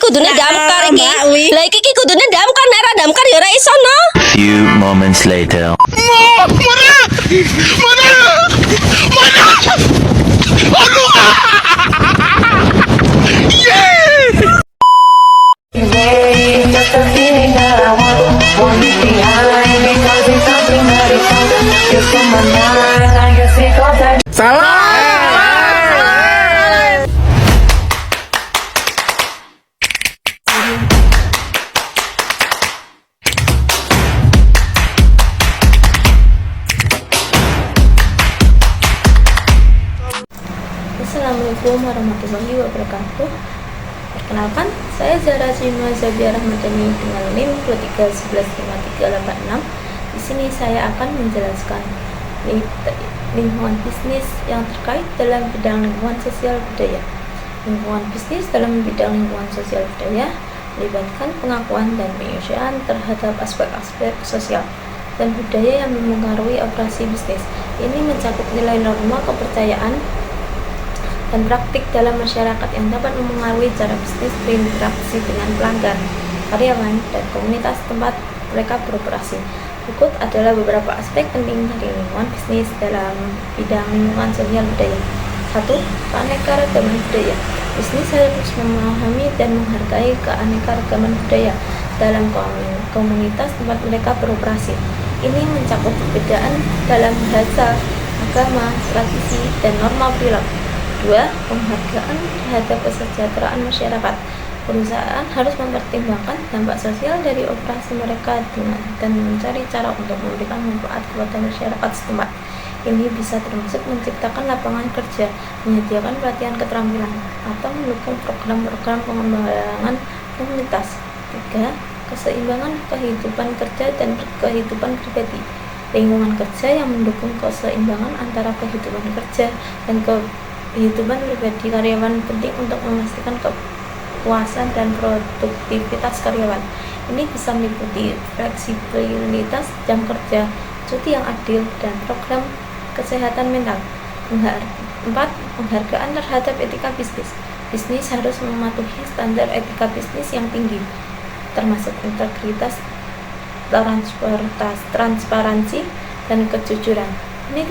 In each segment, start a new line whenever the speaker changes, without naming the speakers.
kudune damkar iki. Lah iki kudune damkar, nek ora damkar ya ora iso no.
Few moments later.
Just a feeling that I want it behind because it's something that is just on my mind. I guess because I
Assalamualaikum warahmatullahi wabarakatuh. Perkenalkan, saya Zahra Cima Zabia Rahmadani dengan NIM 23115386. Di sini saya akan menjelaskan lingkungan bisnis yang terkait dalam bidang lingkungan sosial budaya. Lingkungan bisnis dalam bidang lingkungan sosial budaya melibatkan pengakuan dan penyusian terhadap aspek-aspek sosial dan budaya yang mempengaruhi operasi bisnis. Ini mencakup nilai norma kepercayaan dan praktik dalam masyarakat yang dapat mempengaruhi cara bisnis berinteraksi dengan pelanggan, karyawan, dan komunitas tempat mereka beroperasi. Berikut adalah beberapa aspek penting dari lingkungan bisnis dalam bidang lingkungan sosial budaya. 1. Keanekaragaman budaya. Bisnis harus memahami dan menghargai keanekaragaman budaya dalam komunitas tempat mereka beroperasi. Ini mencakup perbedaan dalam bahasa, agama, tradisi, dan norma perilaku. 2. Penghargaan terhadap kesejahteraan masyarakat. Perusahaan harus mempertimbangkan dampak sosial dari operasi mereka dan mencari cara untuk memberikan manfaat kepada masyarakat setempat. Ini bisa termasuk menciptakan lapangan kerja, menyediakan pelatihan keterampilan, atau mendukung program-program pengembangan komunitas. 3. Keseimbangan kehidupan kerja dan kehidupan pribadi. Lingkungan kerja yang mendukung keseimbangan antara kehidupan kerja dan kehidupan pribadi karyawan penting untuk memastikan kepuasan dan produktivitas karyawan. Ini bisa meliputi fleksibilitas jam kerja, cuti yang adil, dan program kesehatan mental. 4. Penghargaan terhadap etika bisnis. Bisnis harus mematuhi standar etika bisnis yang tinggi, termasuk integritas, transparansi, dan kejujuran. Ini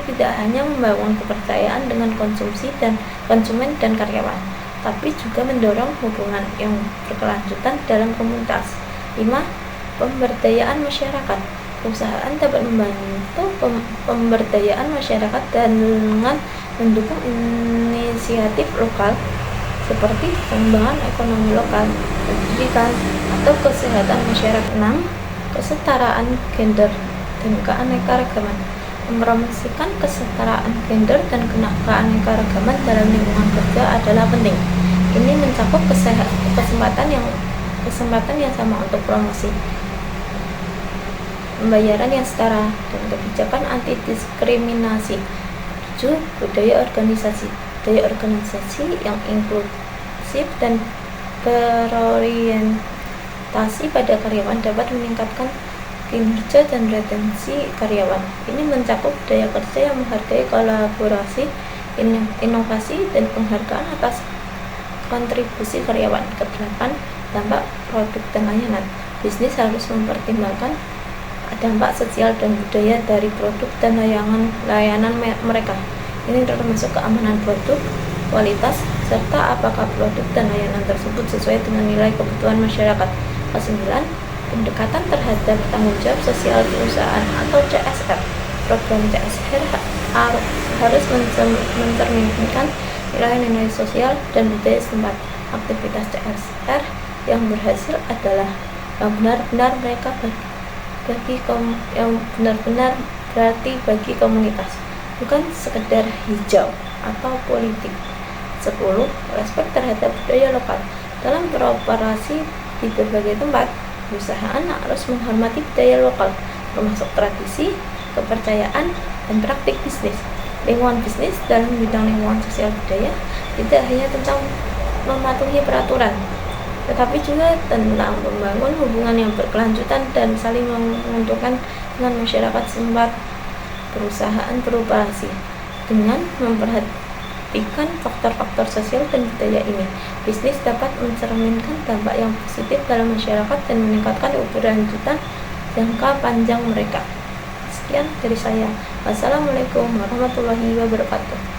tidak hanya membangun kepercayaan dengan konsumen dan karyawan, tapi juga mendorong hubungan yang berkelanjutan dalam komunitas. 5. Pemberdayaan masyarakat. Perusahaan dapat membantu pemberdayaan masyarakat dengan mendukung inisiatif lokal seperti pengembangan ekonomi lokal, pendidikan, atau kesehatan masyarakat. 6. Kesetaraan gender dan keanekaragaman. Mempromosikan kesetaraan gender dan keanekaragaman dalam lingkungan kerja adalah penting. Ini mencakup kesempatan yang sama untuk promosi, pembayaran yang setara, dan kebijakan anti diskriminasi. 7. Budaya organisasi. Budaya organisasi yang inklusif dan berorientasi pada karyawan dapat meningkatkan kinerja dan retensi karyawan. Ini mencakup budaya kerja yang menghargai kolaborasi, inovasi, dan penghargaan atas kontribusi karyawan. 8. Dampak produk dan layanan. Bisnis harus mempertimbangkan dampak sosial dan budaya dari produk dan layanan mereka. Ini termasuk keamanan produk, kualitas, serta apakah produk dan layanan tersebut sesuai dengan nilai kebutuhan masyarakat. 9. Pendekatan terhadap tanggung jawab sosial perusahaan atau CSR. Program CSR harus mencerminkan nilai-nilai sosial dan budaya setempat. Aktivitas CSR yang berhasil adalah yang benar-benar berarti bagi komunitas, bukan sekedar hijau atau politik. 10. Respek terhadap budaya lokal. Dalam beroperasi di berbagai tempat, perusahaan harus menghormati budaya lokal, termasuk tradisi, kepercayaan, dan praktik bisnis. Lingkungan bisnis dalam bidang lingkungan sosial budaya tidak hanya tentang mematuhi peraturan, tetapi juga tentang membangun hubungan yang berkelanjutan dan saling menguntungkan dengan masyarakat setempat. Perusahaan beroperasi dengan membuktikan faktor-faktor sosial dan budaya ini, bisnis dapat mencerminkan dampak yang positif dalam masyarakat dan meningkatkan keberlanjutan jangka panjang mereka. Sekian dari saya. Wassalamualaikum warahmatullahi wabarakatuh.